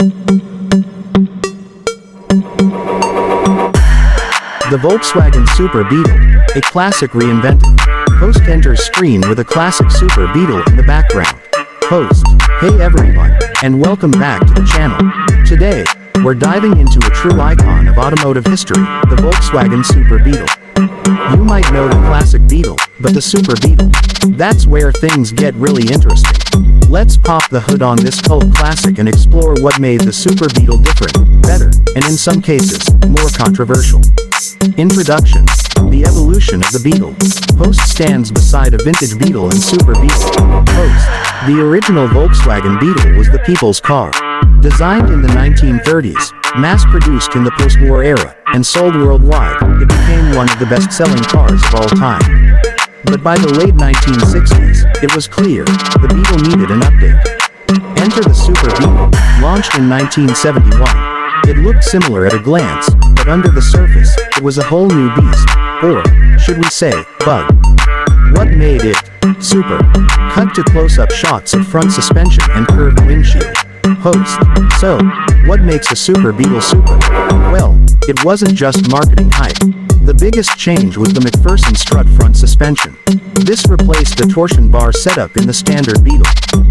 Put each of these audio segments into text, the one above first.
The Volkswagen Super Beetle, a classic reinvented. Host enters screen with a classic Super Beetle in the background. Host: hey everyone, and welcome back to the channel. Today, we're diving into a true icon of automotive history, the Volkswagen Super Beetle. You might know the classic Beetle, but the Super Beetle, that's where things get really interesting. Let's pop the hood on this cult classic and explore what made the Super Beetle different, better, and in some cases, more controversial. Introduction: the evolution of the Beetle. Host stands beside a vintage Beetle and Super Beetle. Host: the original Volkswagen Beetle was the people's car. Designed in the 1930s, mass-produced in the post-war era, and sold worldwide, it became one of the best-selling cars of all time. But by the late 1960s, it was clear, the Beetle needed an update. Enter the Super Beetle, launched in 1971. It looked similar at a glance, but under the surface, it was a whole new beast, or, should we say, bug. What made it super? Cut to close-up shots of front suspension and curved windshield. Host: so, what makes a Super Beetle super? Well, it wasn't just marketing hype. The biggest change was the McPherson strut front suspension. This replaced the torsion bar setup in the standard Beetle.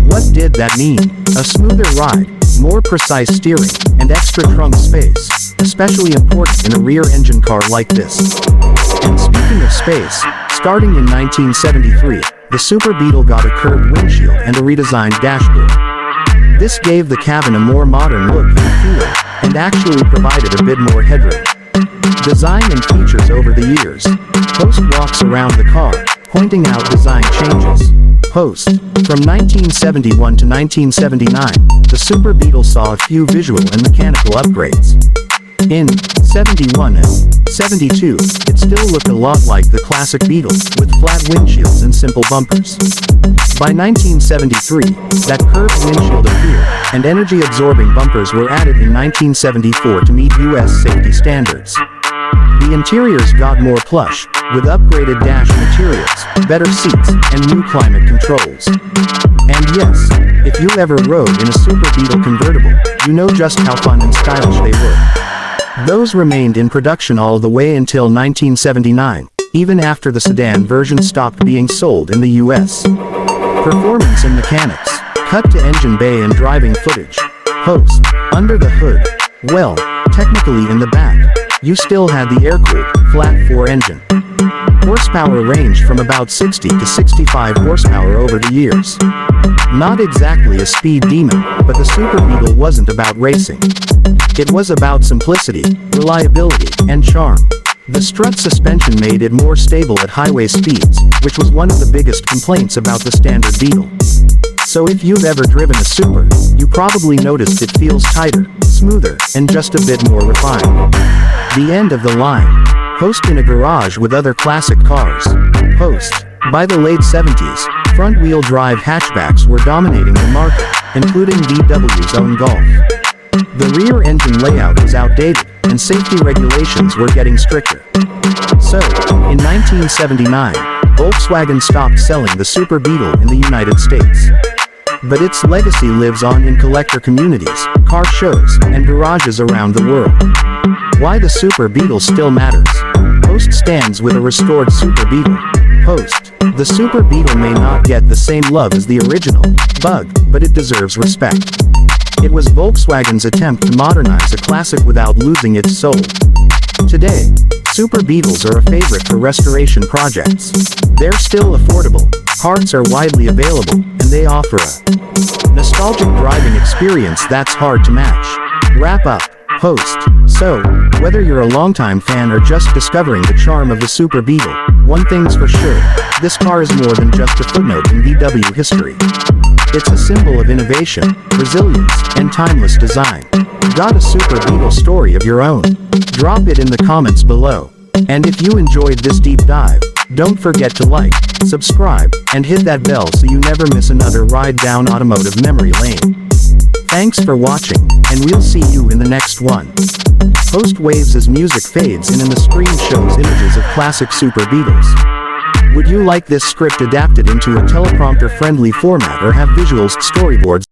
What did that mean? A smoother ride, more precise steering, and extra trunk space, especially important in a rear-engine car like this. And speaking of space, starting in 1973, the Super Beetle got a curved windshield and a redesigned dashboard. This gave the cabin a more modern look and feel, and actually provided a bit more headroom. Design and features over the years. Host walks around the car, pointing out design changes. Host: from 1971 to 1979, the Super Beetle saw a few visual and mechanical upgrades. In 71 and 72, it still looked a lot like the classic Beetle, with flat windshields and simple bumpers. By 1973, that curved windshield appeared, and energy-absorbing bumpers were added in 1974 to meet US safety standards. The interiors got more plush, with upgraded dash materials, better seats, and new climate controls. And yes, if you ever rode in a Super Beetle convertible, you know just how fun and stylish they were. Those remained in production all the way until 1979, even after the sedan version stopped being sold in the US. Performance and mechanics. Cut to engine bay and driving footage. Host: under the hood. Well, technically in the back, you still had the air-cooled, flat-4 engine. Horsepower ranged from about 60 to 65 horsepower over the years. Not exactly a speed demon, but the Super Beetle wasn't about racing. It was about simplicity, reliability, and charm. The strut suspension made it more stable at highway speeds, which was one of the biggest complaints about the standard Beetle. So if you've ever driven a Super, you probably noticed it feels tighter, smoother, and just a bit more refined. The end of the line. Host in a garage with other classic cars. Host: by the late 70s, front-wheel drive hatchbacks were dominating the market, including VW's own Golf. The rear engine layout was outdated, and safety regulations were getting stricter. So, in 1979, Volkswagen stopped selling the Super Beetle in the United States. But its legacy lives on in collector communities, car shows, and garages around the world. Why the Super Beetle still matters. Host stands with a restored Super Beetle. Host: the Super Beetle may not get the same love as the original bug, but it deserves respect. It was Volkswagen's attempt to modernize a classic without losing its soul. Today, Super Beetles are a favorite for restoration projects. They're still affordable, parts are widely available, and they offer a nostalgic driving experience that's hard to match. Wrap up. Host: so, whether you're a longtime fan or just discovering the charm of the Super Beetle, one thing's for sure, this car is more than just a footnote in VW history. It's a symbol of innovation, resilience, and timeless design. Got a Super Beetle story of your own? Drop it in the comments below. And if you enjoyed this deep dive, don't forget to like, subscribe, and hit that bell so you never miss another ride down automotive memory lane. Thanks for watching, and we'll see you in the next one. Host waves as music fades in and the screen shows images of classic Super Beetles. Would you like this script adapted into a teleprompter-friendly format or have visuals storyboards?